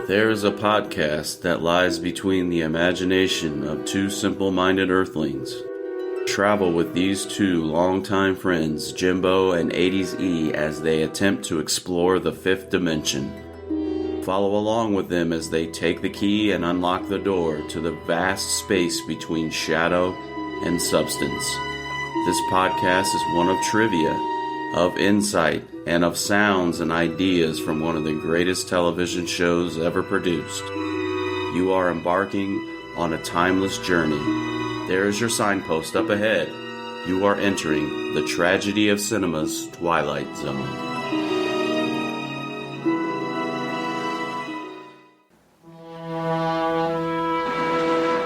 There is a podcast that lies between the imagination of two simple-minded earthlings. Travel with these two longtime friends, Jimbo and 80s E, as they attempt to explore the fifth dimension. Follow along with them as they take the key and unlock the door to the vast space between shadow and substance. This podcast is one of trivia, of insight, and of sounds and ideas from one of the greatest television shows ever produced. You are embarking on a timeless journey. There is your signpost up ahead. You are entering the tragedy of cinema's Twilight Zone.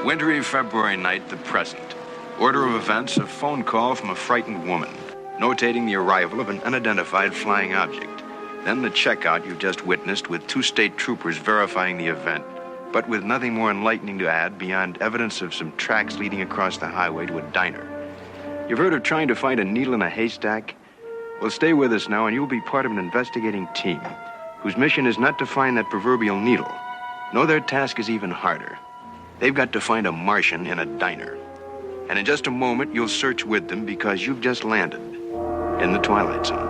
Wintry February night, the present. Order of events, a phone call from a frightened woman, notating the arrival of an unidentified flying object. Then the checkout you just witnessed with two state troopers verifying the event, but with nothing more enlightening to add beyond evidence of some tracks leading across the highway to a diner. You've heard of trying to find a needle in a haystack? Well, stay with us now and you'll be part of an investigating team whose mission is not to find that proverbial needle. No, their task is even harder. They've got to find a Martian in a diner. And in just a moment, you'll search with them because you've just landed in the Twilight Zone.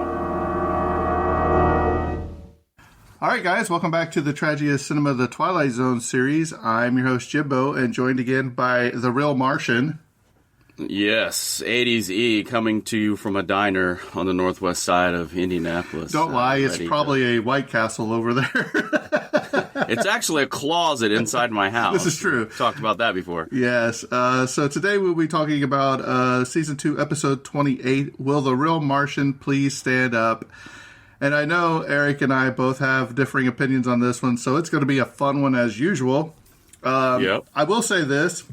All right, guys, welcome back to the Tragedy of Cinema, the Twilight Zone series. I'm your host, Jimbo, and joined again by the real Martian. Yes, 80s E coming to you from a diner on the northwest side of Indianapolis. Don't lie, it's probably a White Castle over there. It's actually a closet inside my house. This is true. We've talked about that before. Yes. So today we'll be talking about Season 2, Episode 28, Will the Real Martian Please Stand Up? And I know Eric and I both have differing opinions on this one, so it's going to be a fun one as usual. Yep. I will say this.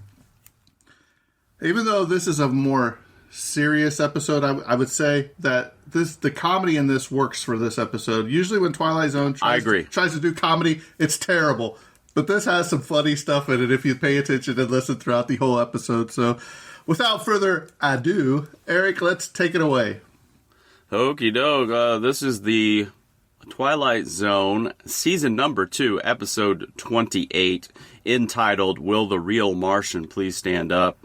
Even though this is a more serious episode, I would say that the comedy in this works for this episode. Usually when Twilight Zone tries to do comedy, it's terrible. But this has some funny stuff in it if you pay attention and listen throughout the whole episode. So without further ado, Eric, let's take it away. Okie doke. This is the Twilight Zone, Season number 2, Episode 28, entitled Will the Real Martian Please Stand Up?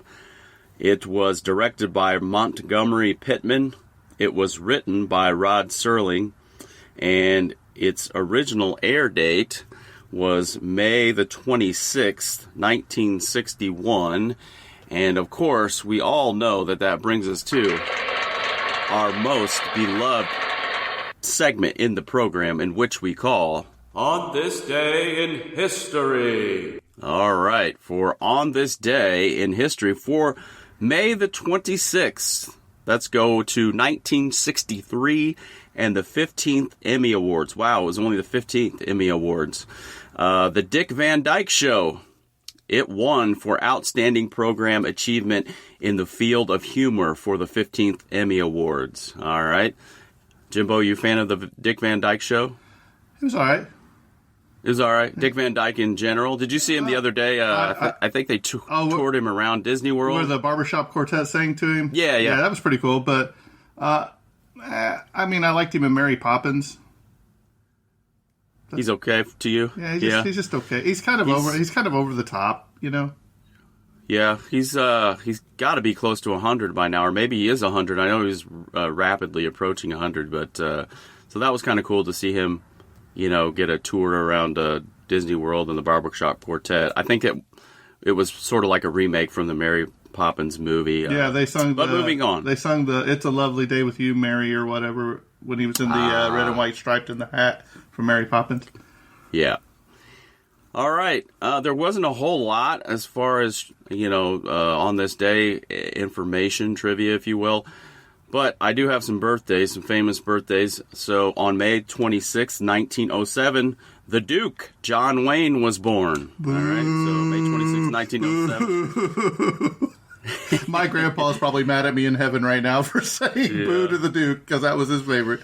It was directed by Montgomery Pittman. It was written by Rod Serling. And its original air date was May the 26th, 1961. And, of course, we all know that brings us to our most beloved segment in the program, in which we call On This Day in History. All right, for On This Day in History, for May the 26th, let's go to 1963 and the 15th Emmy Awards. Wow, it was only the 15th Emmy Awards. The Dick Van Dyke Show. It won for Outstanding Program Achievement in the Field of Humor for the 15th Emmy Awards. All right. Jimbo, you a fan of the Dick Van Dyke Show? It was all right. It was all right. Dick Van Dyke in general. Did you see him the other day? I think they toured him around Disney World. Where the barbershop quartet sang to him? Yeah. Yeah, that was pretty cool. But, I mean, I liked him in Mary Poppins. He's okay to you? Yeah, he's just okay. He's kind of over the top, you know? Yeah, he's got to be close to 100 by now, or maybe he is 100. I know he's rapidly approaching 100, but so that was kind of cool to see him, you know, get a tour around Disney World and the Barbershop Quartet. I think it was sort of like a remake from the Mary Poppins movie. Yeah, they sung. But moving on, they sung the "It's a Lovely Day with You, Mary" or whatever when he was in the red and white striped in the hat from Mary Poppins. Yeah. All right. There wasn't a whole lot as far as, you know, on this day, information, trivia, if you will. But I do have some birthdays, some famous birthdays. So on May 26, 1907, the Duke, John Wayne, was born. All right. So May 26, 1907. My grandpa's probably mad at me in heaven right now for saying boo to the Duke, because that was his favorite.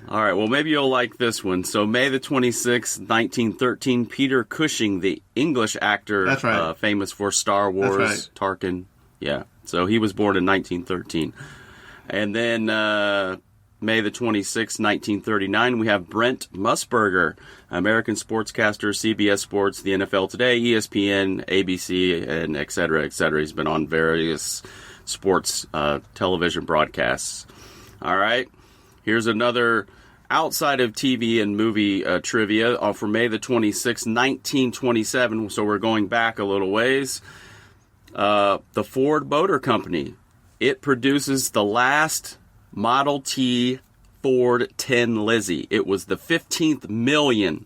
All right, well, maybe you'll like this one. So, May the 26th, 1913, Peter Cushing, the English actor, that's right. Famous for Star Wars, that's right. Tarkin. Yeah, so he was born in 1913. And then May the 26th, 1939, we have Brent Musburger, American sportscaster, CBS Sports, the NFL Today, ESPN, ABC, and et cetera, et cetera. He's been on various sports television broadcasts. All right. Here's another outside of TV and movie trivia for May the 26th, 1927. So we're going back a little ways. The Ford Motor Company. It produces the last Model T Ford Tin Lizzie. It was the 15th millionth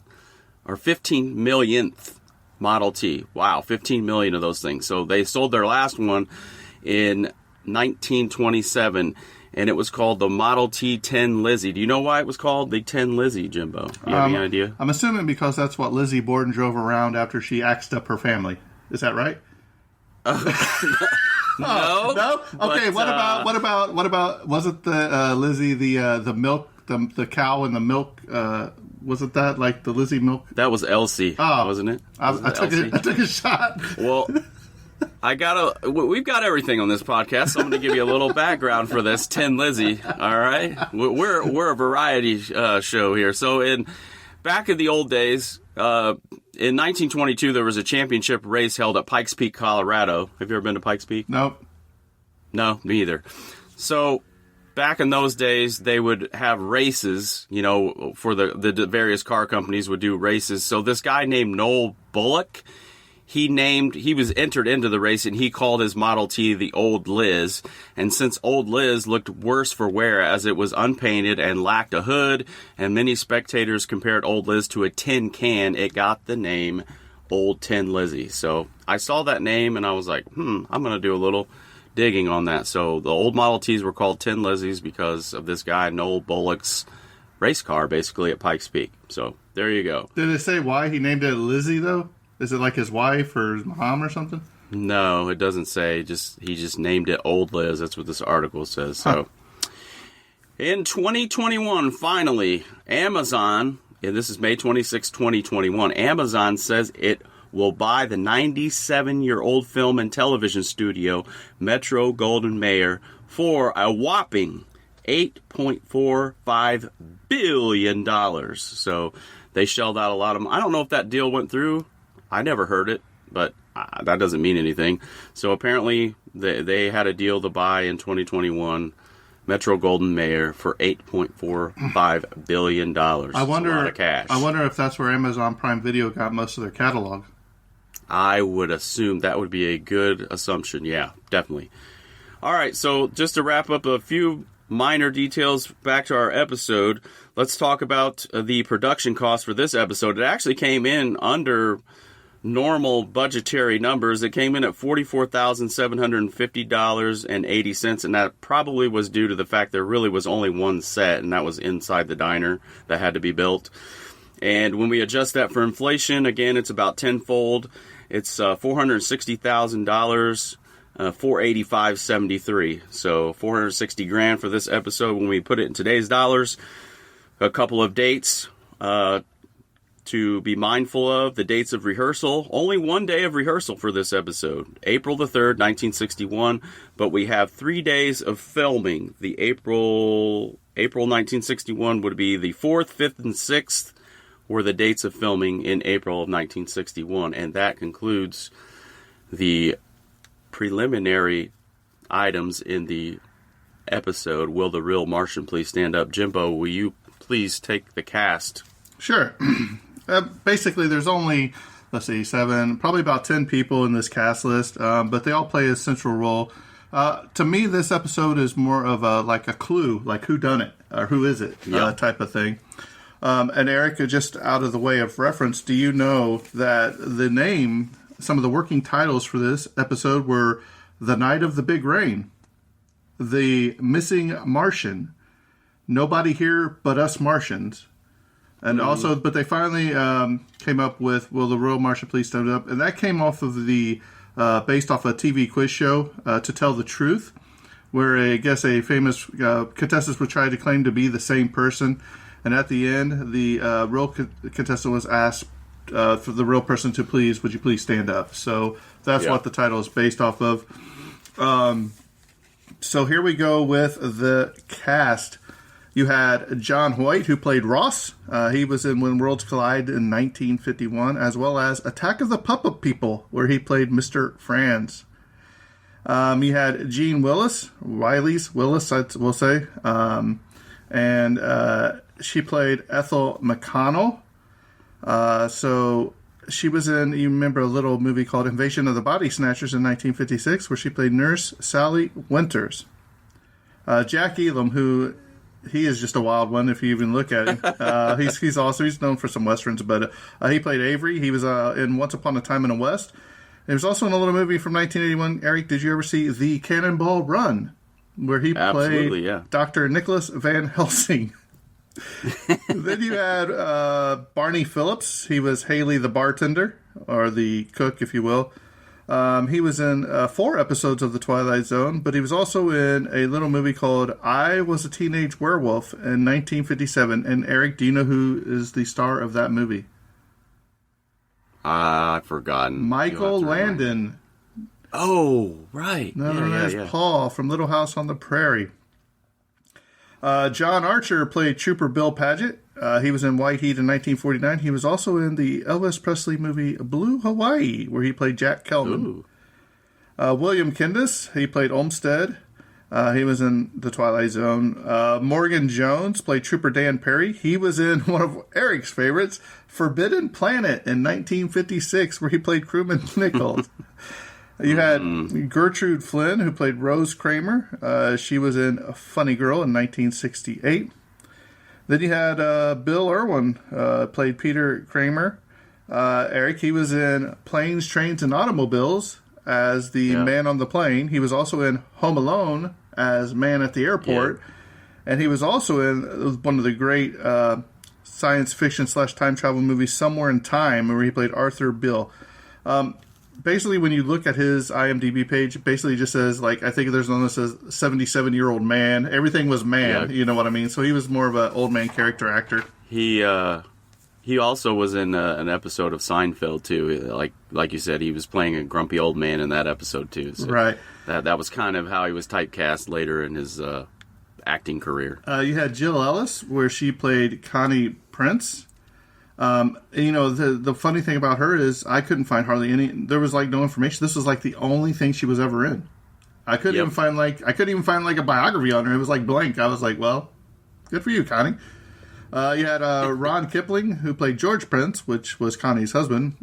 Model T. Wow, 15 million of those things. So they sold their last one in 1927, and it was called the Model T Tin Lizzie. Do you know why it was called the Tin Lizzie, Jimbo? Do you have any idea? I'm assuming because that's what Lizzie Borden drove around after she axed up her family. Is that right? No. No? Okay, but, what about wasn't the Lizzie the milk, the cow and the milk, wasn't that like the Lizzie milk? That was Elsie, wasn't it? I took a shot. Well, we've got everything on this podcast, so I'm going to give you a little background for this Tin Lizzie, all right? We're a variety show here. So back in the old days, in 1922, there was a championship race held at Pikes Peak, Colorado. Have you ever been to Pikes Peak? Nope. No, me either. So back in those days, they would have races, for the various car companies would do races. So this guy named Noel Bullock, he was entered into the race, and he called his Model T the Old Liz. And since Old Liz looked worse for wear as it was unpainted and lacked a hood, and many spectators compared Old Liz to a tin can, it got the name Old Tin Lizzie. So I saw that name, and I was like, I'm going to do a little digging on that. So the old Model Ts were called Tin Lizzies because of this guy, Noel Bullock's race car, basically, at Pikes Peak. So there you go. Did it say why he named it Lizzie, though? Is it like his wife or his mom or something? No, it doesn't say. He just named it Old Liz. That's what this article says. So, in 2021, finally, Amazon, and this is May 26, 2021, Amazon says it will buy the 97-year-old film and television studio Metro-Goldwyn-Mayer for a whopping $8.45 billion. So they shelled out a lot of money. I don't know if that deal went through. I never heard it, but that doesn't mean anything. So apparently they had a deal to buy in 2021 Metro-Goldwyn-Mayer for $8.45 billion. I wonder, a lot of cash. I wonder if that's where Amazon Prime Video got most of their catalog. I would assume that would be a good assumption. Yeah, definitely. All right, so just to wrap up a few minor details back to our episode, let's talk about the production cost for this episode. It actually came in under normal budgetary numbers. It came in at $44,750.80, and that probably was due to the fact there really was only one set, and that was inside the diner that had to be built. And when we adjust that for inflation, again, it's about tenfold. It's $460,000, $485.73. So $460,000 for this episode. When we put it in today's dollars, a couple of dates to be mindful of. The dates of rehearsal. Only one day of rehearsal for this episode. April the 3rd, 1961. But we have 3 days of filming. The April 1961 would be the 4th, 5th, and 6th were the dates of filming in April of 1961. And that concludes the preliminary items in the episode. Will the real Martian please stand up? Jimbo, will you please take the cast? Sure. Basically, there's only, probably about 10 people in this cast list, but they all play a central role. To me, this episode is more of a clue, like who done it, or who is it, type of thing. And Eric, just out of the way of reference, do you know that the name, some of the working titles for this episode were The Night of the Big Rain, The Missing Martian, Nobody Here But Us Martians, and also, but they finally came up with Will the Real Martian Please Stand Up, and that came off of based off a TV quiz show, To Tell the Truth, where a famous contestant would try to claim to be the same person, and at the end, the real contestant was asked for the real person to would you please stand up? So that's what the title is based off of. So here we go with the cast. You had John Hoyt, who played Ross. He was in When Worlds Collide in 1951, as well as Attack of the Puppet People, where he played Mr. Franz. You had Jean Willis, Willis, we'll say, and she played Ethel McConnell. So she was in, you remember a little movie called Invasion of the Body Snatchers in 1956, where she played Nurse Sally Winters. Jack Elam, who... he is just a wild one if you even look at him. He's known for some westerns, but he played Avery. He was in Once Upon a Time in the West. He was also in a little movie from 1981. Eric, did you ever see The Cannonball Run, where he played Dr. Nicholas Van Helsing? Then you had Barney Phillips. He was Haley the bartender, or the cook, if you will. He was in 4 episodes of The Twilight Zone, but he was also in a little movie called I Was a Teenage Werewolf in 1957. And Eric, do you know who is the star of that movie? I've forgotten. Michael Landon. Oh, right. Known as Paul from Little House on the Prairie. John Archer played Trooper Bill Paget. He was in White Heat in 1949. He was also in the Elvis Presley movie Blue Hawaii, where he played Jack Kelman. William Kindis, he played Olmsted. He was in The Twilight Zone. Morgan Jones played Trooper Dan Perry. He was in one of Eric's favorites, Forbidden Planet in 1956, where he played Crewman Nichols. You had Gertrude Flynn, who played Rose Kramer. She was in A Funny Girl in 1968. Then you had Bill Irwin, played Peter Kramer. Eric, he was in Planes, Trains, and Automobiles as the man on the plane. He was also in Home Alone as man at the airport. Yeah. And he was also in one of the great science fiction / time travel movies, Somewhere in Time, where he played Arthur Bill. Basically, when you look at his IMDb page, basically it just says, like, I think there's one that says 77-year-old man. Everything was man, you know what I mean? So he was more of an old man character actor. He also was in an episode of Seinfeld, too. Like you said, he was playing a grumpy old man in that episode, too. So right. That was kind of how he was typecast later in his acting career. You had Jill Ellis, where she played Connie Prince. The funny thing about her is I couldn't find hardly any. There was like no information. This was like the only thing she was ever in. I couldn't even find like a biography on her. It was like blank. I was like, well, good for you, Connie. You had Ron Kipling, who played George Prince, which was Connie's husband.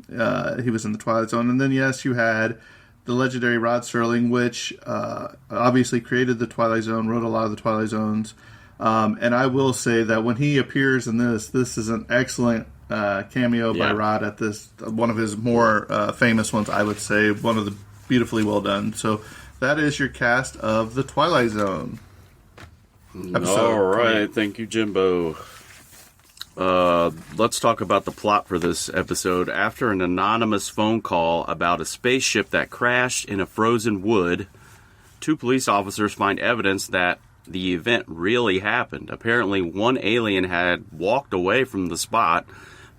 He was in The Twilight Zone. And then, yes, you had the legendary Rod Serling, which obviously created The Twilight Zone, wrote a lot of The Twilight Zones. And I will say that when he appears in this is an excellent cameo by Rod at this, one of his more famous ones, I would say. One of the beautifully well done. So that is your cast of The Twilight Zone. All right. Thank you, Jimbo. Let's talk about the plot for this episode. After an anonymous phone call about a spaceship that crashed in a frozen wood, 2 police officers find evidence that the event really happened. Apparently, one alien had walked away from the spot.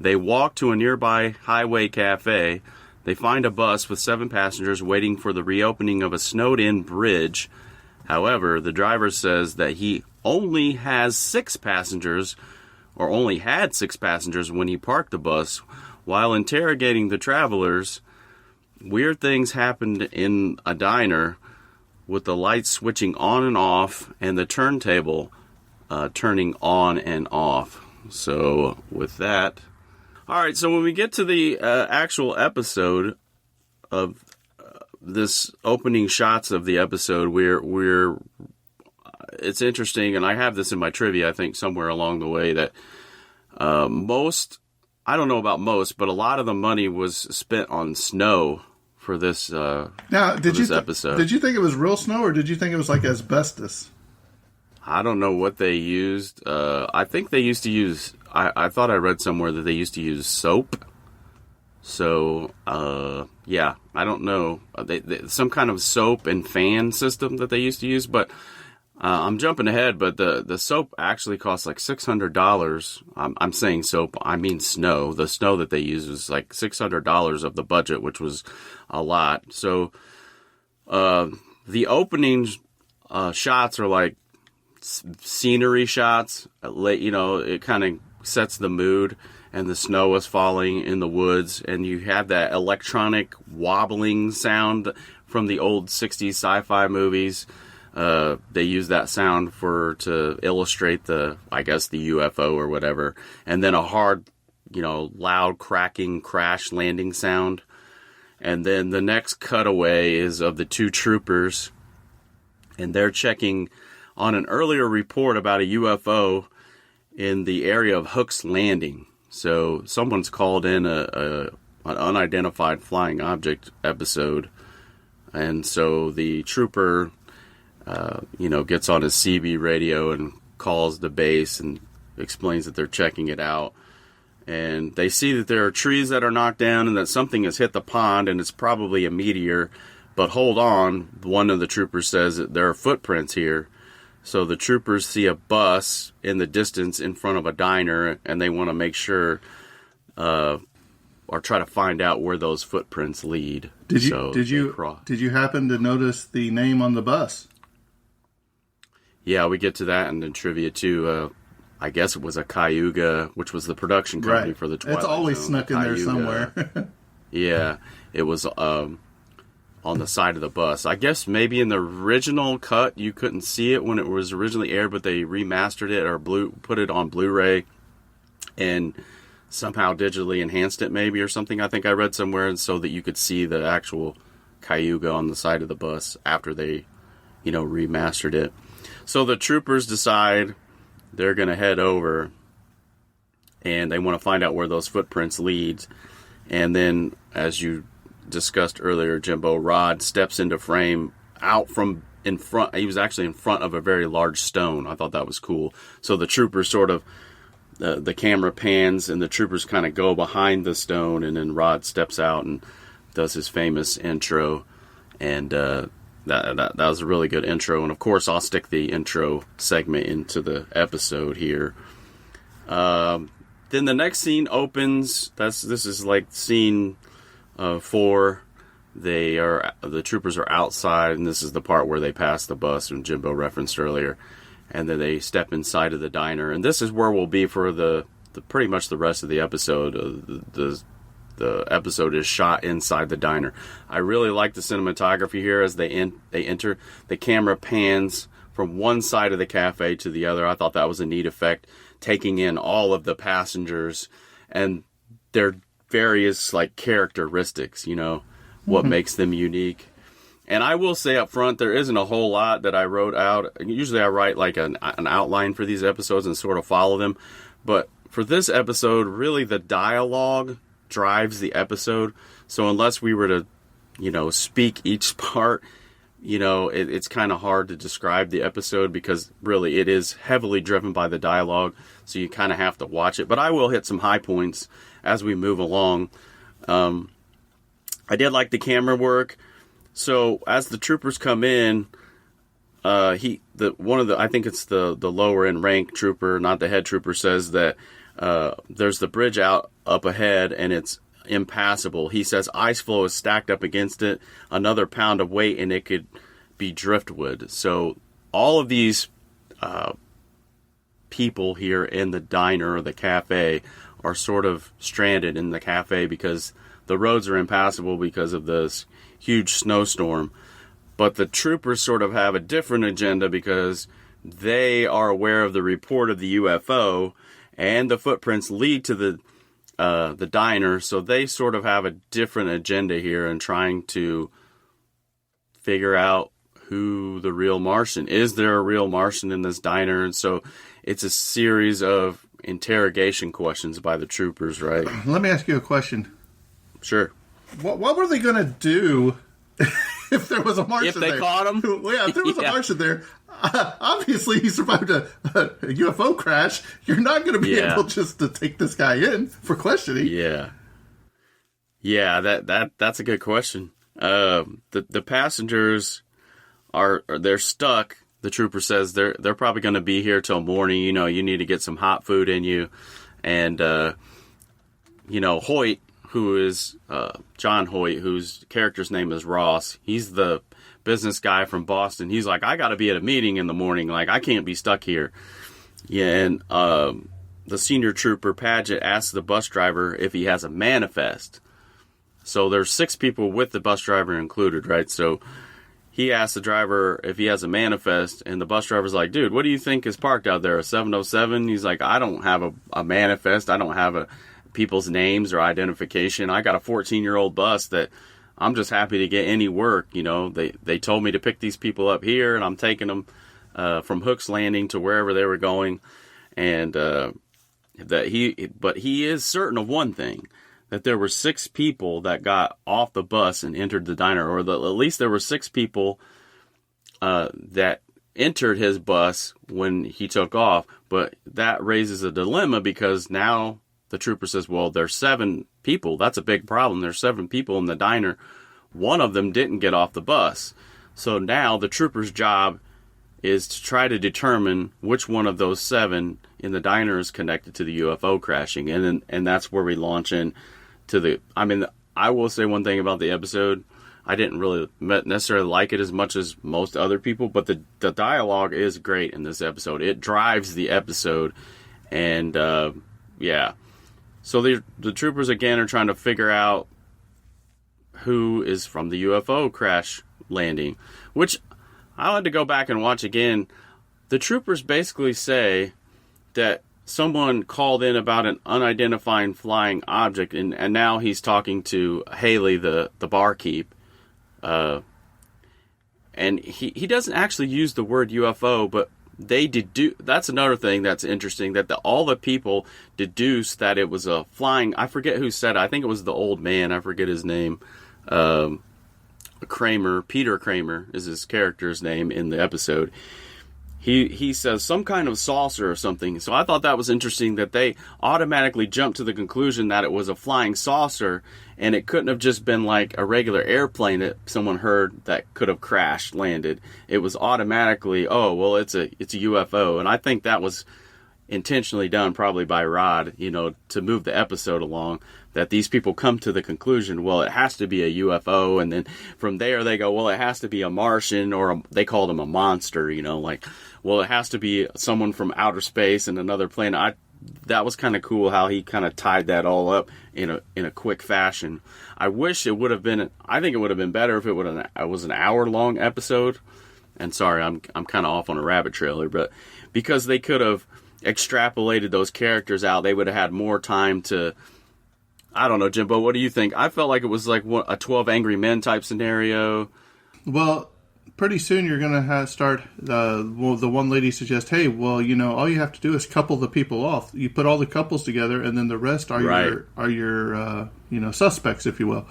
They walk to a nearby highway cafe. They find a bus with 7 passengers waiting for the reopening of a snowed-in bridge. However, the driver says that he only has 6 passengers, or only had 6 passengers when he parked the bus. While interrogating the travelers, weird things happened in a diner, with the lights switching on and off and the turntable turning on and off. So with that, all right. So when we get to the actual episode of this opening shots of the episode, we're it's interesting, and I have this in my trivia, I think, somewhere along the way, that I don't know about most, but a lot of the money was spent on snow for this episode. Did you think it was real snow, or did you think it was like asbestos? I don't know what they used. I think they used to use... I thought I read somewhere that they used to use soap. So, yeah, I don't know. Some kind of soap and fan system that they used to use, but... I'm jumping ahead, but the soap actually costs like $600. I'm saying soap, I mean snow. The snow that they use was like $600 of the budget, which was a lot. So the opening shots are like scenery shots. It kind of sets the mood, and the snow is falling in the woods, and you have that electronic wobbling sound from the old 60s sci-fi movies. They use that sound to illustrate the UFO or whatever. And then a hard, loud cracking crash landing sound. And then the next cutaway is of the two troopers, and they're checking on an earlier report about a UFO in the area of Hook's Landing. So someone's called in an unidentified flying object episode. And so the trooper, gets on his CB radio and calls the base and explains that they're checking it out. And they see that there are trees that are knocked down and that something has hit the pond, and it's probably a meteor. But hold on, one of the troopers says that there are footprints here. So the troopers see a bus in the distance in front of a diner, and they want to make sure or try to find out where those footprints lead. Did you happen to notice the name on the bus? Yeah, we get to that in the trivia too. I guess it was a Cayuga, which was the production company for the Twilight Zone. It's always snuck in there somewhere. Yeah, it was on the side of the bus. I guess maybe in the original cut you couldn't see it when it was originally aired, but they remastered it or put it on Blu-ray and somehow digitally enhanced it maybe or something. I think I read somewhere, and so that you could see the actual Cayuga on the side of the bus after they, remastered it. So the troopers decide they're going to head over, and they want to find out where those footprints lead. And then, as you discussed earlier, Jimbo, Rod steps into frame out from in front. He was actually in front of a very large stone. I thought that was cool. So the troopers sort of, the camera pans, and the troopers kind of go behind the stone, and then Rod steps out and does his famous intro. And that was a really good intro. And of course, I'll stick the intro segment into the episode here. Then the next scene opens. This is like scene 4. The troopers are outside, and this is the part where they pass the bus, and Jimbo referenced earlier. And then they step inside of the diner, and this is where we'll be for the pretty much the rest of the episode. The episode is shot inside the diner. I really like the cinematography here as they enter. The camera pans from one side of the cafe to the other. I thought that was a neat effect, taking in all of the passengers and their various characteristics, what makes them unique. And I will say up front, there isn't a whole lot that I wrote out. Usually I write an outline for these episodes and sort of follow them. But for this episode, really the dialogue drives the episode. So unless we were to, speak each part, it's kind of hard to describe the episode because really it is heavily driven by the dialogue. So you kind of have to watch it. But I will hit some high points as we move along. I did like the camera work. So as the troopers come in, I think it's the lower end rank trooper, not the head trooper, says that there's the bridge up ahead and it's impassable. He says ice flow is stacked up against it, another pound of weight, and it could be driftwood. So all of these people here in the diner or the cafe are sort of stranded in the cafe because the roads are impassable because of this huge snowstorm. But the troopers sort of have a different agenda because they are aware of the report of the UFO and the footprints lead to the diner. So they sort of have a different agenda here in trying to figure out who the real Martian is. There a real Martian in this diner? And so it's a series of interrogation questions by the troopers, right? Let me ask you a question. Sure. What were they going to do if there was a Martian there? If they caught him? Well, yeah, if there was a Martian there, obviously he survived a UFO crash. You're not going to be able just to take this guy in for questioning. Yeah, that's a good question. The passengers they're stuck. The trooper says they're probably going to be here till morning. You need to get some hot food in you. And, Hoyt, who is John Hoyt, whose character's name is Ross, he's the business guy from Boston. He's like, I got to be at a meeting in the morning. Like, I can't be stuck here. Yeah, and the senior trooper, Paget, asks the bus driver if he has a manifest. So there's 6 people with the bus driver included, right? So he asks the driver if he has a manifest, and the bus driver's like, dude, what do you think is parked out there, a 707? He's like, I don't have a manifest. I don't have people's names or identification. I got a 14-year-old bus that I'm just happy to get any work. You know, they told me to pick these people up here, and I'm taking them from Hook's Landing to wherever they were going. And but he is certain of one thing, that there were 6 people that got off the bus and entered the diner, or at least there were 6 people that entered his bus when he took off. But that raises a dilemma, because now the trooper says, well, there's 7 people. That's a big problem. There's 7 people in the diner. One of them didn't get off the bus. So now the trooper's job is to try to determine which one of those 7 in the diner is connected to the UFO crashing. And that's where we launch in to the... I mean, I will say one thing about the episode. I didn't really necessarily like it as much as most other people, but the dialogue is great in this episode. It drives the episode. And, yeah. So the troopers, again, are trying to figure out who is from the UFO crash landing, which I had to go back and watch again. The troopers basically say that someone called in about an unidentified flying object, and now he's talking to Haley, the barkeep. And he doesn't actually use the word UFO, but they deduce. That's another thing that's interesting, that all the people deduced that it was a flying... I forget who said it. I think it was the old man. I forget his name. Kramer, Peter Kramer is his character's name in the episode. He says some kind of saucer or something. So I thought that was interesting, that they automatically jumped to the conclusion that it was a flying saucer, and it couldn't have just been like a regular airplane that someone heard that could have crashed, landed. It was automatically, oh, well, it's a UFO. And I think that was intentionally done probably by Rod, to move the episode along, that these people come to the conclusion, well, it has to be a UFO, and then from there they go, well, it has to be a Martian, or they called him a monster, well, it has to be someone from outer space and another planet. That was kind of cool how he kind of tied that all up in a quick fashion. I wish it would have been, I think it would have been better if it was an hour-long episode. And sorry, I'm kind of off on a rabbit trail here, but because they could have extrapolated those characters out, they would have had more time to... I don't know, Jimbo, what do you think? I felt like it was like a 12 Angry Men type scenario. Well, pretty soon you're going to start... the one lady suggests, hey, well, all you have to do is couple the people off. You put all the couples together, and then the rest are your suspects, if you will.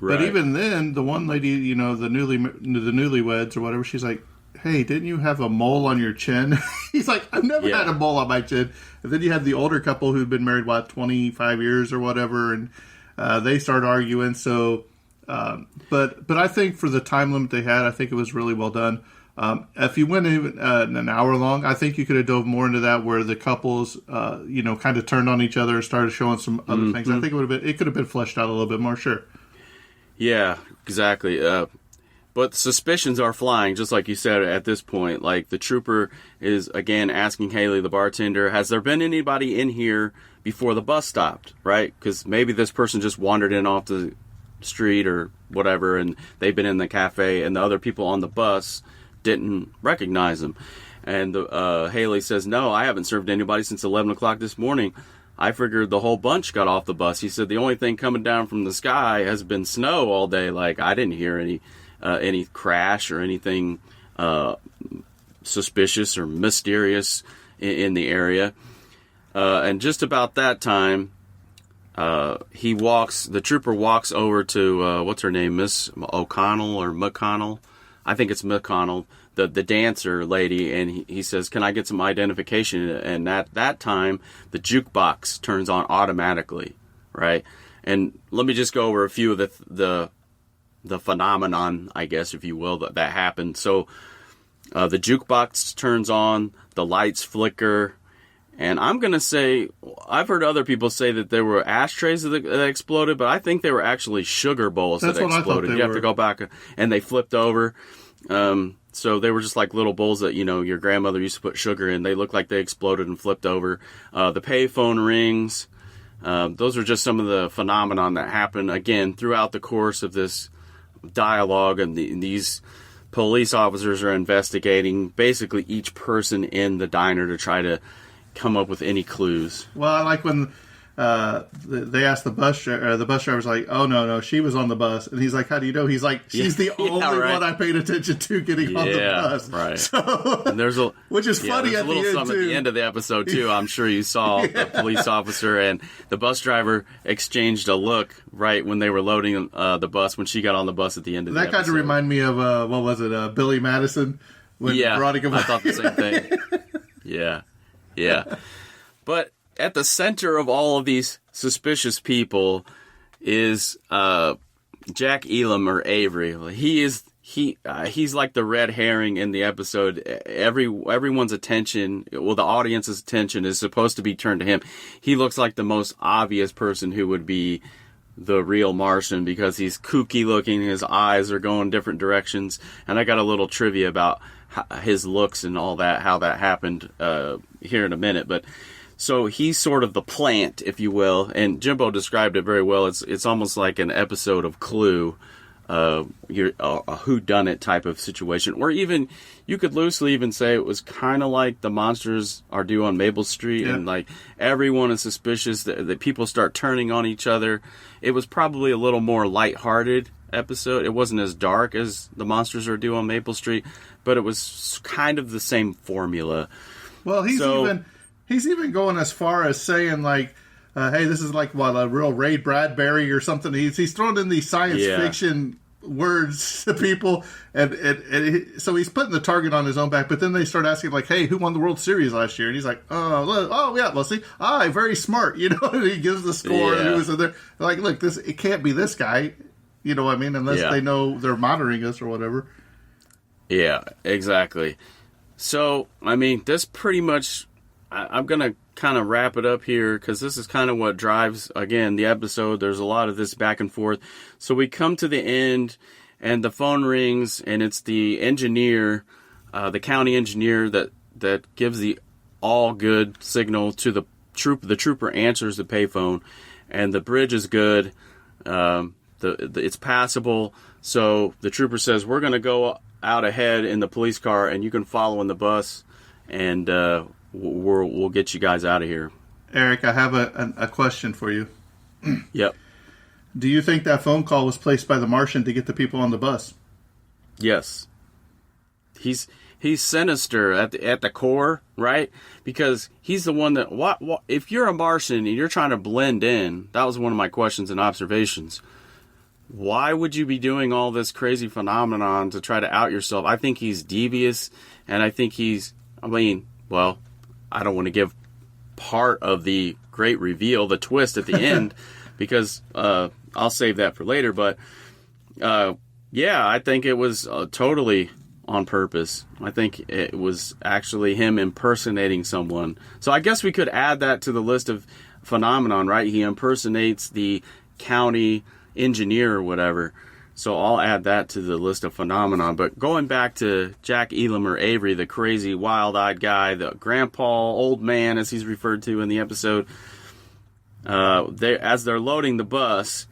Right. But even then, the one lady, the newlyweds or whatever, she's like, hey, didn't you have a mole on your chin? He's like, I've never had a mole on my chin. And then you have the older couple who'd been married, 25 years or whatever, and they start arguing. So, but I think for the time limit they had, I think it was really well done. If you went even an hour long, I think you could have dove more into that, where the couples, kind of turned on each other and started showing some other things. I think it could have been fleshed out a little bit more, sure. Yeah, exactly. But suspicions are flying, just like you said at this point. Like, the trooper is, again, asking Haley, the bartender, has there been anybody in here before the bus stopped, right? Because maybe this person just wandered in off the street or whatever, and they've been in the cafe, and the other people on the bus didn't recognize them. And Haley says, no, I haven't served anybody since 11 o'clock this morning. I figured the whole bunch got off the bus. He said the only thing coming down from the sky has been snow all day. Like, I didn't hear any crash or anything suspicious or mysterious in the area. And just about that time, the trooper walks over to, what's her name, Miss O'Connell or McConnell? I think it's McConnell, the dancer lady, and he says, can I get some identification? And at that time, the jukebox turns on automatically, right? And let me just go over a few of the phenomenon, I guess, if you will, that happened. So the jukebox turns on, the lights flicker, And I'm going to say, I've heard other people say that there were ashtrays that exploded, but I think they were actually sugar bowls that exploded. You have to go back, and they flipped over. So they were just like little bowls that, your grandmother used to put sugar in. They looked like they exploded and flipped over. The payphone rings, those are just some of the phenomenon that happened, again, throughout the course of this dialogue. And these police officers are investigating basically each person in the diner to try to come up with any clues. Well, I like when they asked the bus driver's like, oh, no, she was on the bus. And he's like, how do you know? He's like, she's the only one I paid attention to getting on the bus. Right. So, and there's which is funny at the end, at the end of the episode, too. I'm sure you saw the police officer and the bus driver exchanged a look right when they were loading the bus, when she got on the bus at the end of the episode. That kind of reminded me of, what was it, Billy Madison? When Veronica I thought the same thing. Yeah. But at the center of all of these suspicious people is Jack Elam, or Avery. He's like the red herring in the episode. Everyone's attention, the audience's attention is supposed to be turned to him. He looks like the most obvious person who would be the real Martian because he's kooky looking. His eyes are going different directions. And I got a little trivia about his looks and all that, how that happened here in a minute. But so he's sort of the plant, if you will, and Jimbo described it very well. It's almost like an episode of Clue, a whodunit type of situation, or even you could loosely even say it was kind of like the Monsters Are Due on Maple Street, and like everyone is suspicious that people start turning on each other. It was probably a little more lighthearted episode. It wasn't as dark as the Monsters Are Due on Maple Street, but it was kind of the same formula. Well, He's even going as far as saying, like, hey, this is like, a real Ray Bradbury or something. He's throwing in these science fiction words to people. And so he's putting the target on his own back. But then they start asking, like, hey, who won the World Series last year? And he's like, well, see, very smart. And he gives the score. And who was in there. Like, look, it can't be this guy. You know what I mean? Unless they know they're monitoring us or whatever. Yeah, exactly. So, I mean, this pretty much... I'm going to kind of wrap it up here because this is kind of what drives, again, the episode. There's a lot of this back and forth. So we come to the end and the phone rings and it's the engineer, the county engineer that gives the all good signal to the trooper. The trooper answers the payphone and the bridge is good. It's passable. So the trooper says, we're going to go out ahead in the police car and you can follow in the bus and, we'll get you guys out of here. Eric, I have a question for you. Yep. Do you think that phone call was placed by the Martian to get the people on the bus? Yes. He's sinister at the core, right? Because he's the one that what if you're a Martian and you're trying to blend in, that was one of my questions and observations. Why would you be doing all this crazy phenomenon to try to out yourself? I think he's devious, and I think I don't want to give part of the great reveal, the twist at the end, because I'll save that for later. But, I think it was totally on purpose. I think it was actually him impersonating someone. So I guess we could add that to the list of phenomenon, right? He impersonates the county engineer or whatever. So I'll add that to the list of phenomenon. But going back to Jack Elam, or Avery, the crazy, wild-eyed guy, the grandpa, old man, as he's referred to in the episode, as they're loading the bus,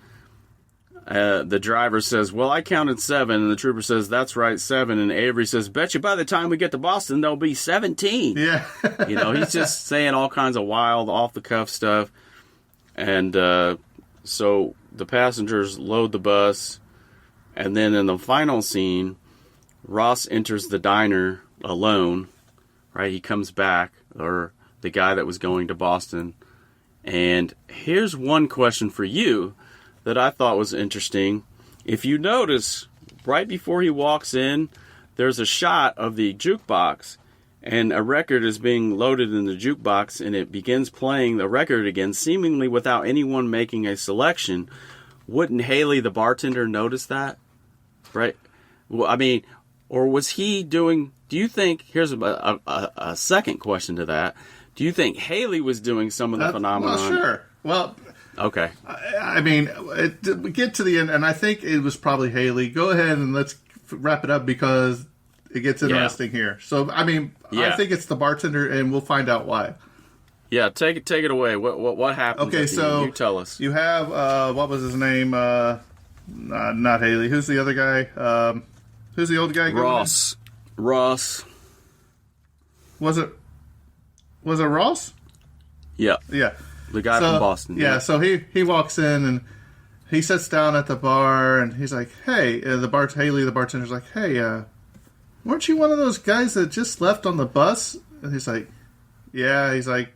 the driver says, well, I counted 7. And the trooper says, that's right, 7. And Avery says, bet you by the time we get to Boston, there'll be 17. Yeah. He's just saying all kinds of wild, off-the-cuff stuff. And so the passengers load the bus. And then in the final scene, Ross enters the diner alone, right? He comes back, or the guy that was going to Boston. And here's one question for you that I thought was interesting. If you notice, right before he walks in, there's a shot of the jukebox, and a record is being loaded in the jukebox, and it begins playing the record again, seemingly without anyone making a selection. Wouldn't Haley, the bartender, notice that? Right? Well, I mean, or was he doing... Do you think... Here's a second question to that. Do you think Haley was doing some of the phenomenon? Well, sure. Well, okay. I mean, we get to the end, and I think it was probably Haley. Go ahead and let's wrap it up because it gets interesting here. So, I mean, I think it's the bartender, and we'll find out why. Yeah, take it away. What happened? Okay, so you tell us. You have what was his name? Not Haley. Who's the other guy? Who's the old guy? Ross. Was it Ross? Yeah. Yeah. The guy from Boston. Yeah. So he walks in and he sits down at the bar and he's like, "Hey," Haley, the bartender's like, "Hey, weren't you one of those guys that just left on the bus?" And he's like, "Yeah." He's like,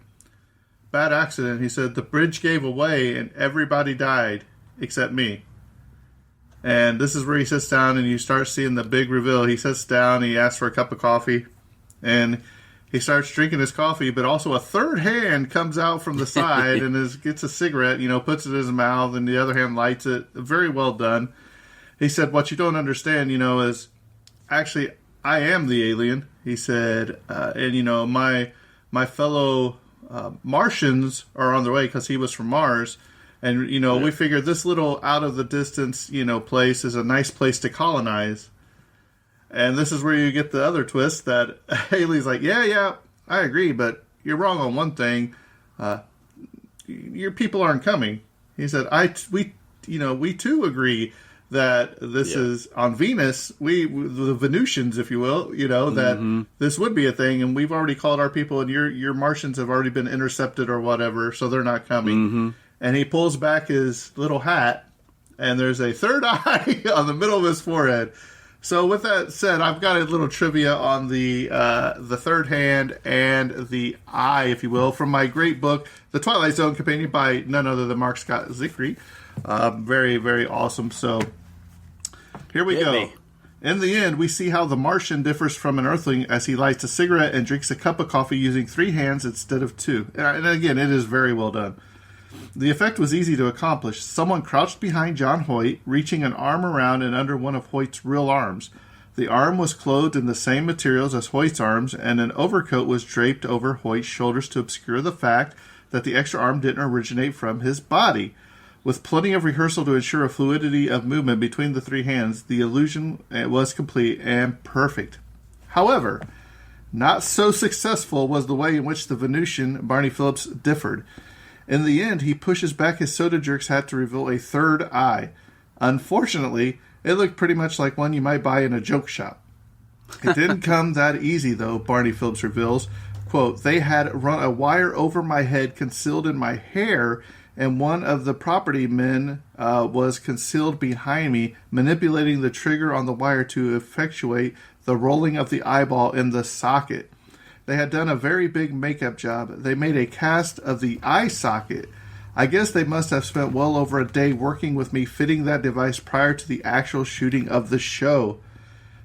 "Bad accident." He said, "The bridge gave away and everybody died except me." And this is where he sits down and you start seeing the big reveal. He sits down, he asks for a cup of coffee, and he starts drinking his coffee, but also a third hand comes out from the side and gets a cigarette, puts it in his mouth, and the other hand lights it. Very well done. He said, "What you don't understand, is actually I am the alien." He said, and my fellow Martians are on their way because he was from Mars. And, we figured this little out of the distance, place is a nice place to colonize. And this is where you get the other twist that Haley's like, yeah, I agree, but you're wrong on one thing. Your people aren't coming. He said, we too agree that this is on Venus. The Venusians, if you will, that this would be a thing, and we've already called our people, and your Martians have already been intercepted or whatever, so they're not coming. Mm-hmm. And he pulls back his little hat, and there's a third eye on the middle of his forehead. So with that said, I've got a little trivia on the third hand and the eye, if you will, from my great book, The Twilight Zone Companion by none other than Mark Scott Zickery. Very, very awesome. So here we go. In the end, we see how the Martian differs from an Earthling as he lights a cigarette and drinks a cup of coffee using 3 hands instead of 2. And again, it is very well done. The effect was easy to accomplish. Someone crouched behind John Hoyt, reaching an arm around and under one of Hoyt's real arms. The arm was clothed in the same materials as Hoyt's arms, and an overcoat was draped over Hoyt's shoulders to obscure the fact that the extra arm didn't originate from his body. With plenty of rehearsal to ensure a fluidity of movement between the 3 hands, the illusion was complete and perfect. However, not so successful was the way in which the Venusian, Barney Phillips, differed. In the end, he pushes back his soda jerk's hat to reveal a third eye. Unfortunately, it looked pretty much like one you might buy in a joke shop. It didn't come that easy, though, Barney Phillips reveals. Quote, "They had run a wire over my head concealed in my hair, and one of the property men was concealed behind me, manipulating the trigger on the wire to effectuate the rolling of the eyeball in the socket. They had done a very big makeup job. They made a cast of the eye socket. I guess they must have spent well over a day working with me fitting that device prior to the actual shooting of the show."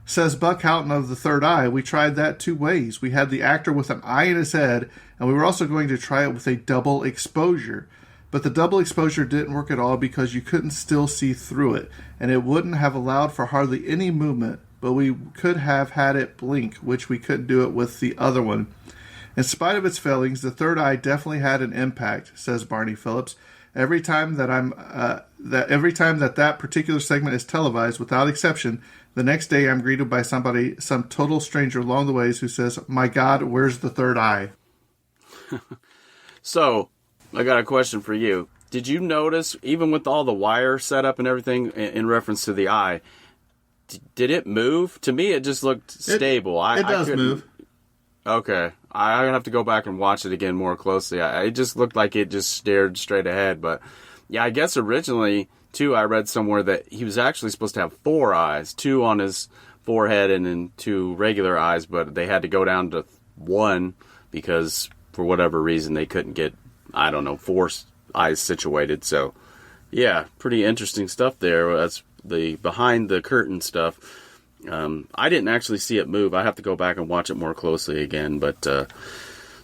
Says Buck Houghton of the Third Eye, "We tried that 2 ways. We had the actor with an eye in his head, and we were also going to try it with a double exposure. But the double exposure didn't work at all because you couldn't still see through it, and it wouldn't have allowed for hardly any movement. But we could have had it blink, which we couldn't do it with the other one. In spite of its failings, the third eye definitely had an impact," says Barney Phillips. Every time that particular segment is televised, without exception, the next day I'm greeted by some total stranger along the ways who says, 'My God, where's the third eye?'" So, I got a question for you. Did you notice, even with all the wire setup and everything in reference to the eye, did it move? To me, it just looked stable. It does move. Okay. I have to go back and watch it again more closely. It just looked like it just stared straight ahead. But, yeah, I guess originally, too, I read somewhere that he was actually supposed to have 4 eyes, 2 on his forehead and then 2 regular eyes, but they had to go down to 1 because, for whatever reason, they couldn't get, 4 eyes situated. So, yeah, pretty interesting stuff there. That's the behind the curtain stuff. I didn't actually see it move. I have to go back and watch it more closely again. But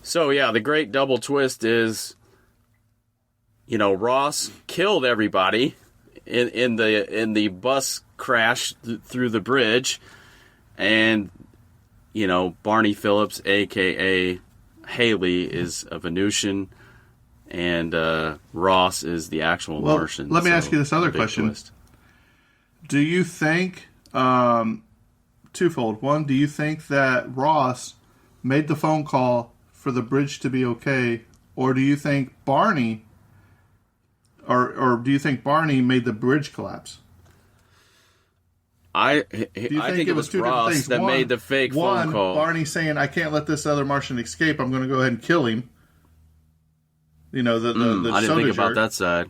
so yeah, the great double twist is, Ross killed everybody in the bus crash through the bridge, and Barney Phillips, aka Haley is a Venusian, and Ross is the actual Martian. Let me ask you this other question. Twist. Do you think, twofold. One, do you think that Ross made the phone call for the bridge to be okay, or do you think Barney, or do you think Barney made the bridge collapse? I think it was Ross that made the fake phone call. Barney saying, "I can't let this other Martian escape. I'm going to go ahead and kill him." You know, the I didn't think about that side.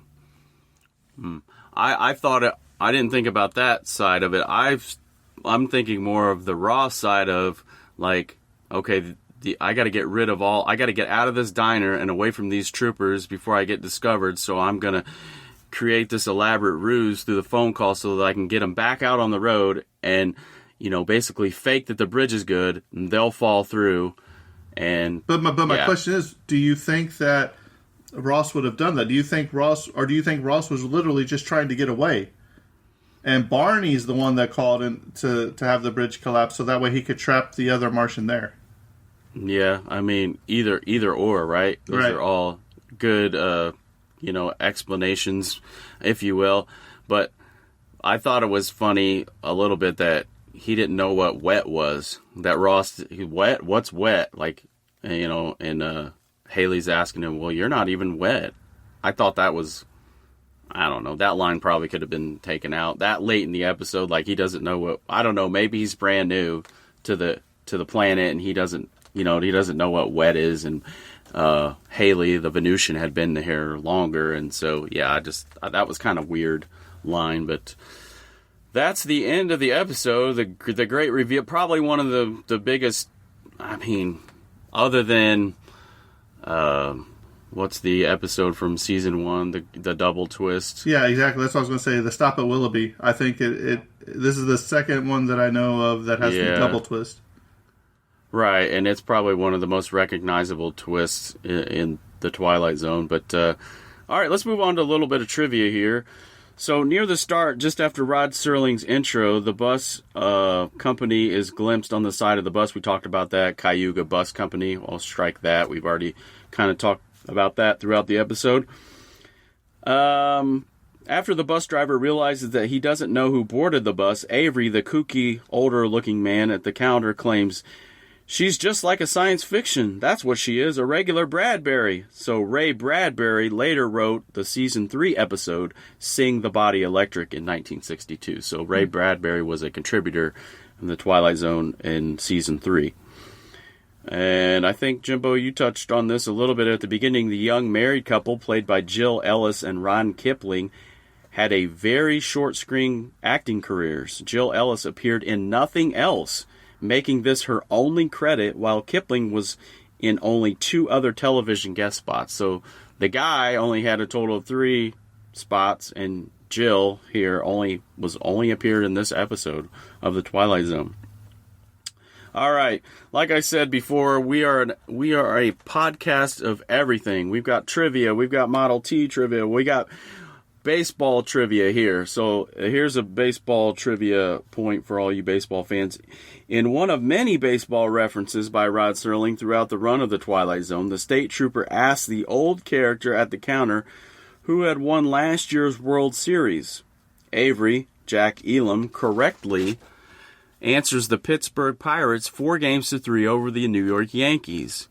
I didn't think about that side of it. I'm thinking more of the Ross side of, like, okay, I got to get rid of I got to get out of this diner and away from these troopers before I get discovered. So I'm going to create this elaborate ruse through the phone call so that I can get them back out on the road and, basically fake that the bridge is good and they'll fall through. But my question is, do you think that Ross would have done that? Do you think Ross was literally just trying to get away? And Barney's the one that called in to have the bridge collapse so that way he could trap the other Martian there. Yeah, I mean, either or, right? Those are all good, explanations, if you will. But I thought it was funny a little bit that he didn't know what wet was. That Ross, wet? What's wet? Like, and Haley's asking him, well, you're not even wet. I thought that was, I don't know, that line probably could have been taken out that late in the episode. Like, he doesn't know what, I don't know, maybe he's brand new to the planet and he doesn't know what wet is. And Haley, the Venusian, had been here longer. And so, yeah, that was kind of weird line. But that's the end of the episode. The great reveal, probably one of the biggest, I mean, other than, what's the episode from season 1, the double twist? Yeah, exactly. That's what I was going to say. The stop at Willoughby. I think this is the second one that I know of that has the double twist. Right, and it's probably one of the most recognizable twists in the Twilight Zone. But, all right, let's move on to a little bit of trivia here. So, near the start, just after Rod Serling's intro, the bus company is glimpsed on the side of the bus. We talked about that, Cayuga Bus Company. I'll strike that. We've already kind of talked about that throughout the episode. After the bus driver realizes that he doesn't know who boarded the bus, Avery, the kooky, older-looking man at the counter, claims, "She's just like a science fiction. That's what she is, a regular Bradbury." So Ray Bradbury later wrote the season 3 episode, Sing the Body Electric, in 1962. So Ray Bradbury was a contributor in the Twilight Zone in season 3. And I think, Jimbo, you touched on this a little bit at the beginning. The young married couple, played by Jill Ellis and Ron Kipling, had a very short screen acting careers. Jill Ellis appeared in nothing else, making this her only credit, while Kipling was in only 2 other television guest spots. So the guy only had a total of 3 spots, and Jill here only appeared in this episode of The Twilight Zone. All right, like I said before, we are a podcast of everything. We've got trivia, we've got Model T trivia, we got baseball trivia here. So here's a baseball trivia point for all you baseball fans. In one of many baseball references by Rod Serling throughout the run of The Twilight Zone, the state trooper asked the old character at the counter who had won last year's World Series. Avery, Jack Elam, correctly answers the Pittsburgh Pirates 4-3 over the New York Yankees.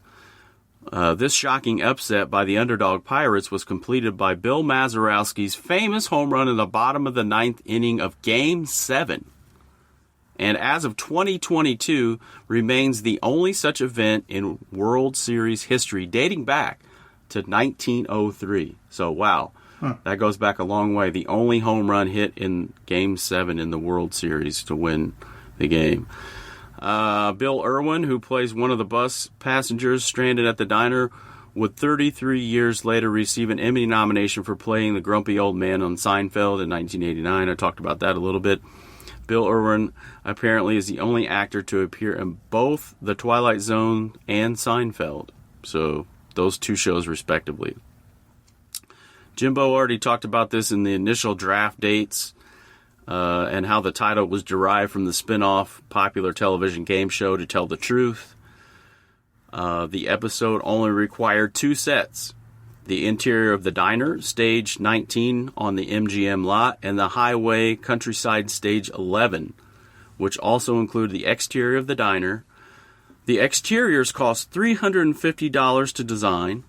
This shocking upset by the underdog Pirates was completed by Bill Mazeroski's famous home run in the bottom of the 9th inning of Game 7. And as of 2022, remains the only such event in World Series history, dating back to 1903. So, wow, that goes back a long way. The only home run hit in Game 7 in the World Series to win the game. Bill Irwin, who plays one of the bus passengers stranded at the diner, would 33 years later receive an Emmy nomination for playing the grumpy old man on Seinfeld in 1989. I talked about that a little bit. Bill Irwin apparently is the only actor to appear in both The Twilight Zone and Seinfeld. So those 2 shows respectively. Jimbo already talked about this in the initial draft dates. And how the title was derived from the spin-off popular television game show To Tell the Truth. The episode only required 2 sets. The interior of the diner, stage 19 on the MGM lot, and the highway countryside, stage 11, which also included the exterior of the diner. The exteriors cost $350 to design,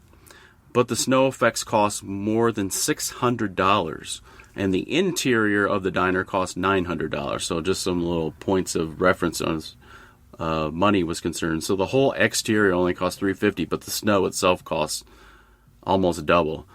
but the snow effects cost more than $600. And the interior of the diner cost $900. So just some little points of reference as money was concerned. So the whole exterior only cost $350, but the snow itself costs almost double.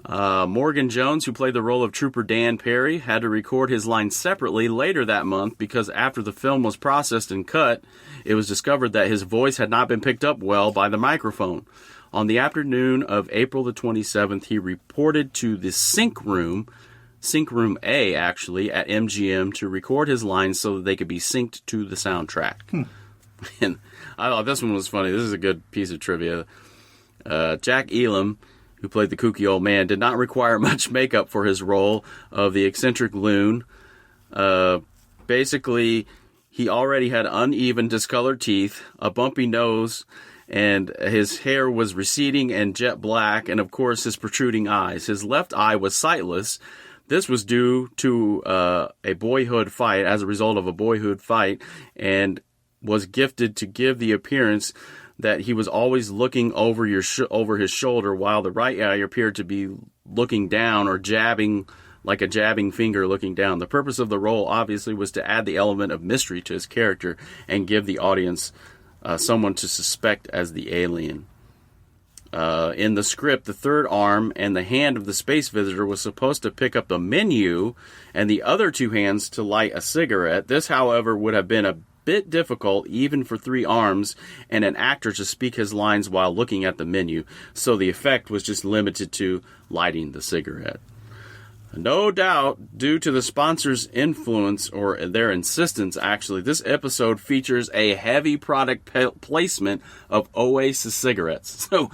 Morgan Jones, who played the role of Trooper Dan Perry, had to record his lines separately later that month because after the film was processed and cut, it was discovered that his voice had not been picked up well by the microphone. On the afternoon of April the 27th, he reported to the sync room A, actually, at MGM to record his lines so that they could be synced to the soundtrack. And I thought this one was funny. This is a good piece of trivia. Jack Elam, who played the kooky old man, did not require much makeup for his role of the eccentric loon. Basically, he already had uneven, discolored teeth, a bumpy nose, and his hair was receding and jet black, and of course his protruding eyes. His left eye was sightless. This was due to a boyhood fight, as a result of a boyhood fight, and was gifted to give the appearance that he was always looking over his shoulder, while the right eye appeared to be looking down or jabbing, like a jabbing finger looking down. The purpose of the role, obviously, was to add the element of mystery to his character and give the audience someone to suspect as the alien. In the script, the third arm and the hand of the space visitor was supposed to pick up the menu and the other 2 hands to light a cigarette. This, however, would have been a bit difficult even for 3 arms and an actor to speak his lines while looking at the menu, so the effect was just limited to lighting the cigarette. No doubt, due to the sponsor's influence, or their insistence actually, this episode features a heavy product placement of Oasis cigarettes. So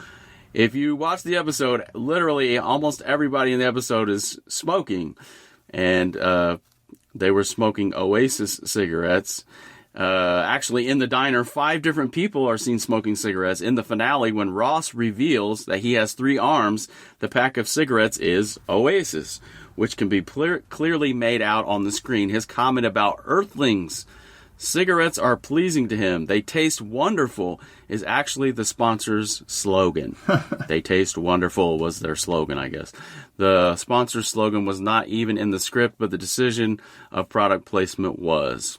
if you watch the episode, literally almost everybody in the episode is smoking, and they were smoking Oasis cigarettes. Actually, in the diner, 5 different people are seen smoking cigarettes. In the finale, when Ross reveals that he has 3 arms, the pack of cigarettes is Oasis, which can be clearly made out on the screen. His comment about Earthlings, cigarettes are pleasing to him, they taste wonderful, is actually the sponsor's slogan. They taste wonderful was their slogan, I guess. The sponsor's slogan was not even in the script, but the decision of product placement was.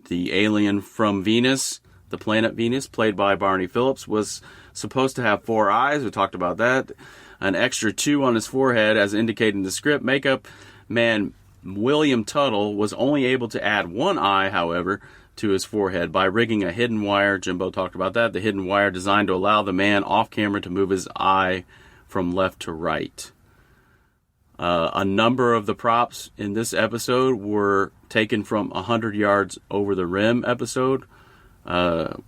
The alien from Venus, the planet Venus, played by Barney Phillips, was supposed to have 4 eyes. We talked about that. An extra 2 on his forehead, as indicated in the script. Makeup man William Tuttle was only able to add 1 eye, however, to his forehead by rigging a hidden wire. Jimbo talked about that. The hidden wire designed to allow the man off camera to move his eye from left to right. A number of the props in this episode were taken from 100 Yards Over the Rim episode. The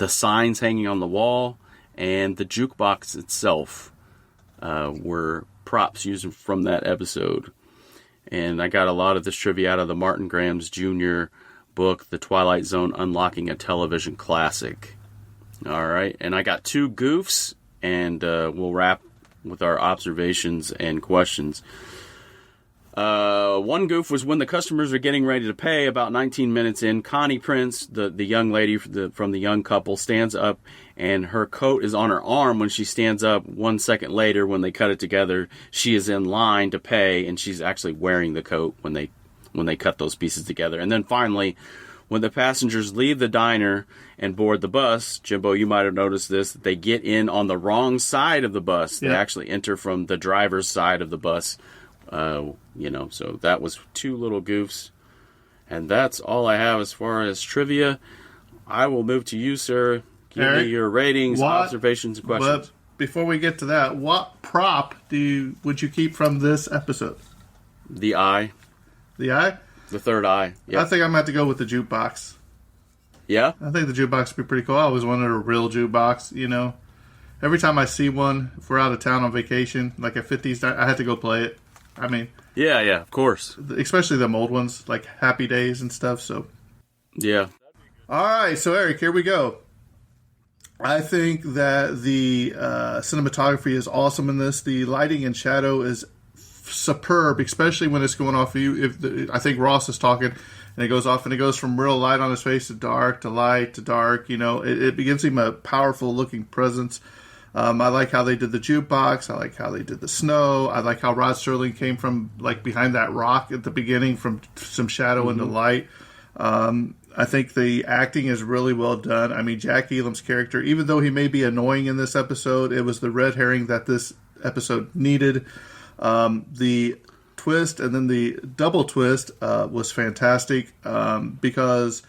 signs hanging on the wall and the jukebox itself were props used from that episode. And I got a lot of this trivia out of the Martin Grams Jr. book, The Twilight Zone, Unlocking a Television Classic. All right, and I got 2 goofs, and we'll wrap with our observations and questions. One goof was when the customers are getting ready to pay. About 19 minutes in, Connie Prince, the young lady from the young couple, stands up, and her coat is on her arm. When she stands up 1 second later, when they cut it together, she is in line to pay, and she's actually wearing the coat when they cut those pieces together. And then finally, when the passengers leave the diner and board the bus, Jimbo, you might have noticed this, they get in on the wrong side of the bus. Yeah. They actually enter from the driver's side of the bus. So that was 2 little goofs. And that's all I have as far as trivia. I will move to you, sir. Give me your ratings, observations, and questions. But before we get to that, what prop would you keep from this episode? The eye. The eye? The third eye. Yep. I think I'm going to have to go with the jukebox. Yeah? I think the jukebox would be pretty cool. I always wanted a real jukebox, Every time I see one, if we're out of town on vacation, like at 50s, I had to go play it. I mean... Yeah, of course. Especially the old ones, like Happy Days and stuff, so... Yeah. All right, so Eric, here we go. I think that the cinematography is awesome in this. The lighting and shadow is superb, especially when it's going off of you. I think Ross is talking, and it goes off, and it goes from real light on his face to dark to light to dark. It gives him a powerful looking presence. I like how they did the jukebox. I like how they did the snow. I like how Rod Serling came from behind that rock at the beginning, from some shadow into light. I think the acting is really well done. I mean, Jack Elam's character, even though he may be annoying in this episode, it was the red herring that this episode needed. The twist and then the double twist was fantastic because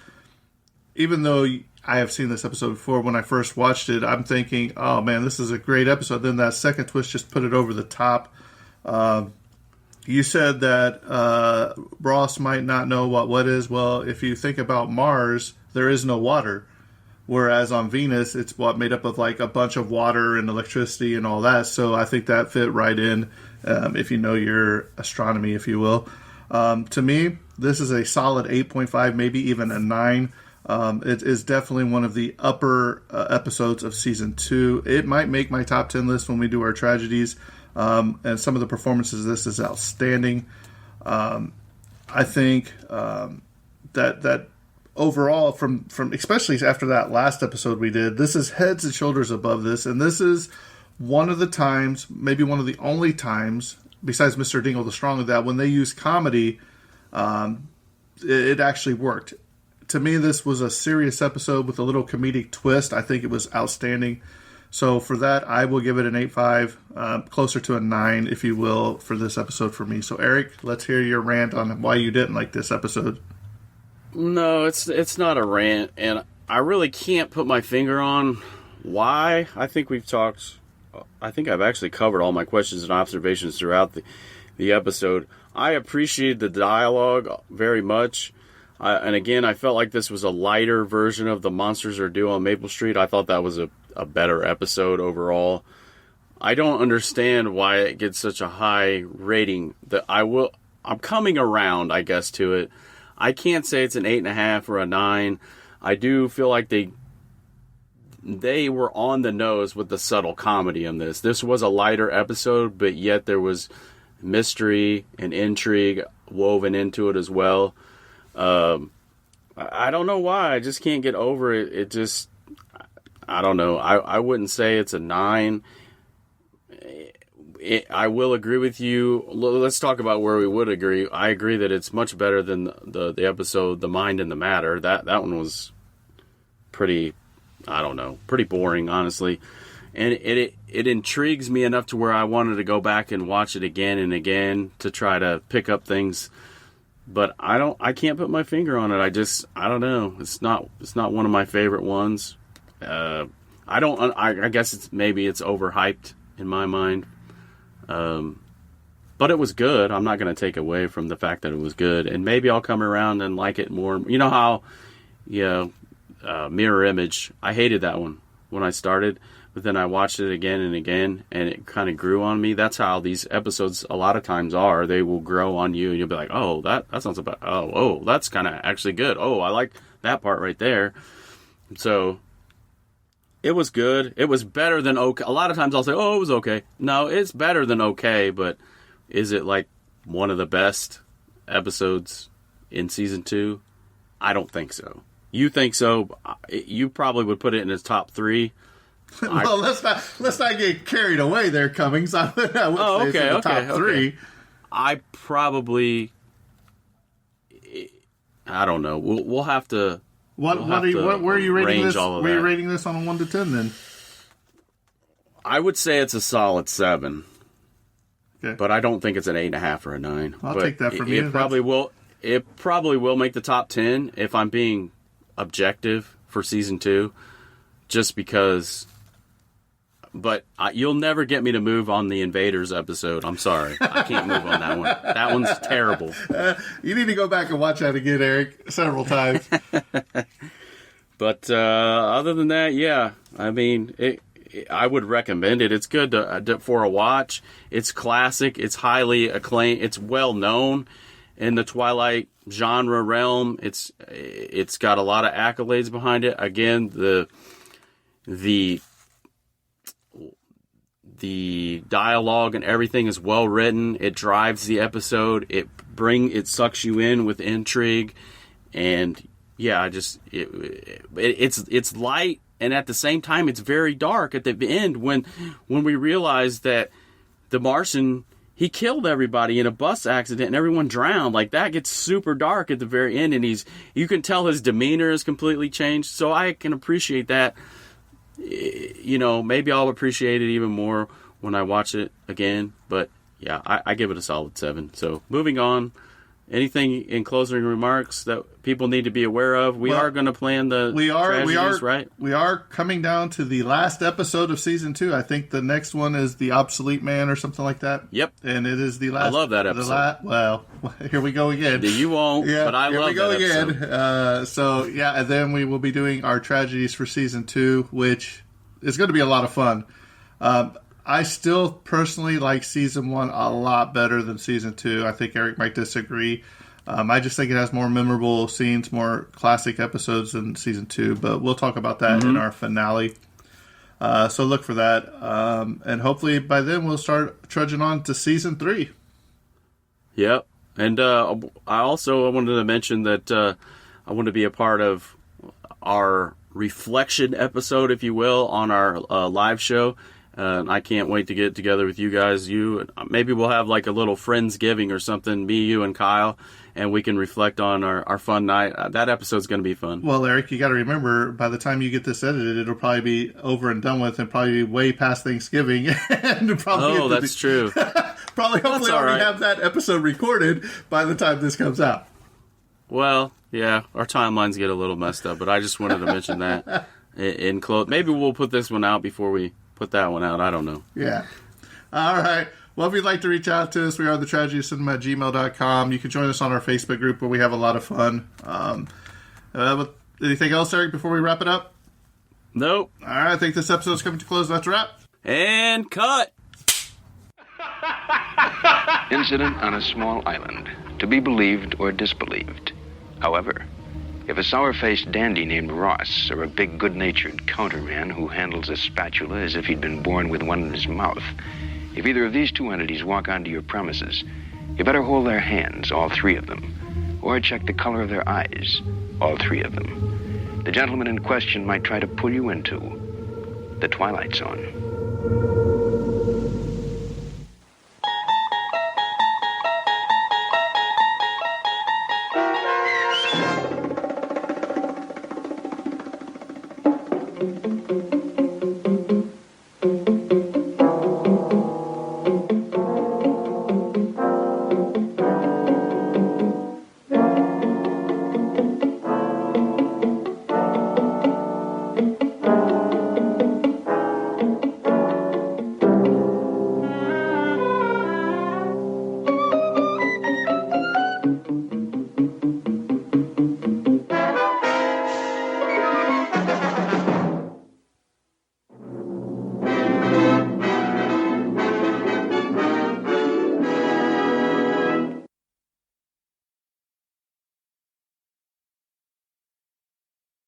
even though I have seen this episode before, when I first watched it, I'm thinking, oh man, this is a great episode. Then that second twist just put it over the top. You said that Ross might not know what is. Well, if you think about Mars, there is no water. Whereas on Venus, it's made up of a bunch of water and electricity and all that. So I think that fit right in, if you know your astronomy, if you will. To me, this is a solid 8.5, maybe even a 9. It is definitely one of the upper episodes of season 2. It might make my top 10 list when we do our tragedies. And some of the performances of this is outstanding. I think that overall, from especially after that last episode we did, this is heads and shoulders above this, and this is one of the times, maybe one of the only times, besides Mr. Dingle the Strong, that when they use comedy, it actually worked. To me, this was a serious episode with a little comedic twist. I think it was outstanding. So for that, I will give it an 8.5, closer to a 9, if you will, for this episode for me. So Eric, let's hear your rant on why you didn't like this episode. No, it's not a rant, and I really can't put my finger on why. I think I've actually covered all my questions and observations throughout the episode. I appreciated the dialogue very much. And again, I felt like this was a lighter version of the Monsters Are Due on Maple Street. I thought that was a better episode overall. I don't understand why it gets such a high rating. I'm coming around, I guess, to it. I can't say it's an 8.5 or a 9. I do feel like they were on the nose with the subtle comedy in this. This was a lighter episode, but yet there was mystery and intrigue woven into it as well. I don't know why. I just can't get over it. It just, I don't know. I wouldn't say it's a 9. I will agree with you. Let's talk about where we would agree. I agree that it's much better than the episode The Mind and the Matter. That one was pretty, I don't know, pretty boring, honestly. And it intrigues me enough to where I wanted to go back and watch it again and again to try to pick up things. But I can't put my finger on it. I don't know. It's not one of my favorite ones. I guess maybe it's overhyped in my mind. But it was good. I'm not going to take away from the fact that it was good. And maybe I'll come around and like it more. You know how, Mirror Image, I hated that one when I started. But then I watched it again and again, and it kind of grew on me. That's how these episodes a lot of times are. They will grow on you, and you'll be like, oh, that sounds about, oh, that's kind of actually good. Oh, I like that part right there. So it was good. It was better than okay. A lot of times I'll say, oh, it was okay. No, it's better than okay, but is it like one of the best episodes in season 2? I don't think so. You think so? You probably would put it in its top 3. Well, let's not get carried away there, Cummings. I would say it's in the top 3. I probably, I don't know. We'll have to. Where are you rating this? Where are you rating this on a 1 to 10 then? I would say it's a solid 7. Okay. But I don't think it's an 8.5 or a 9. I'll take that from you. It probably will. It probably will make the top 10 if I'm being objective for season 2, just because. But you'll never get me to move on the Invaders episode. I'm sorry. I can't move on that one. That one's terrible. You need to go back and watch that again, Eric, several times. But other than that, yeah. I mean, I would recommend it. It's good for a watch. It's classic. It's highly acclaimed. It's well known in the Twilight genre realm. It's got a lot of accolades behind it. Again, the dialogue and everything is well written. It drives the episode. It sucks you in with intrigue, and yeah, it's light, and at the same time it's very dark at the end when we realize that the Martian, he killed everybody in a bus accident and everyone drowned. Like, that gets super dark at the very end, and you can tell his demeanor is completely changed. So I can appreciate that. You know, maybe I'll appreciate it even more when I watch it again. But yeah, I give it a solid 7. So moving on. Anything in closing remarks that people need to be aware of? We are going to plan the tragedies, right? We are coming down to the last episode of season 2. I think the next one is the Obsolete Man or something like that. Yep. And it is the last. I love that episode. Well, here we go again. You won't, yeah, but I love that episode. Here we go again. So, yeah, and then we will be doing our tragedies for season 2, which is going to be a lot of fun. I still personally like season 1 a lot better than season 2. I think Eric might disagree. I just think it has more memorable scenes, more classic episodes than season 2, but we'll talk about that in our finale. So look for that. And hopefully by then we'll start trudging on to season 3. Yep. And I wanted to mention that I want to be a part of our reflection episode, if you will, on our live show. I can't wait to get together with you guys. Maybe we'll have like a little Friendsgiving or something, me, you, and Kyle, and we can reflect on our fun night. That episode's going to be fun. Well, Eric, you got to remember, by the time you get this edited, it'll probably be over and done with, and probably be way past Thanksgiving. And probably that's true. Hopefully already have that episode recorded by the time this comes out. Well, yeah, our timelines get a little messed up, but I just wanted to mention that in close. Maybe we'll put this one out before we put that one out. I don't know. Yeah. All right. Well, if you'd like to reach out to us, we are thetragedycinema@gmail.com. You can join us on our Facebook group where we have a lot of fun. Anything else, Eric, before we wrap it up? Nope. All right. I think this episode's coming to close. That's a wrap. And cut. Incident on a small island, to be believed or disbelieved. However, if a sour-faced dandy named Ross or a big good-natured counterman who handles a spatula as if he'd been born with one in his mouth, if either of these two entities walk onto your premises, you better hold their hands, all 3 of them, or check the color of their eyes, all 3 of them. The gentleman in question might try to pull you into the Twilight Zone.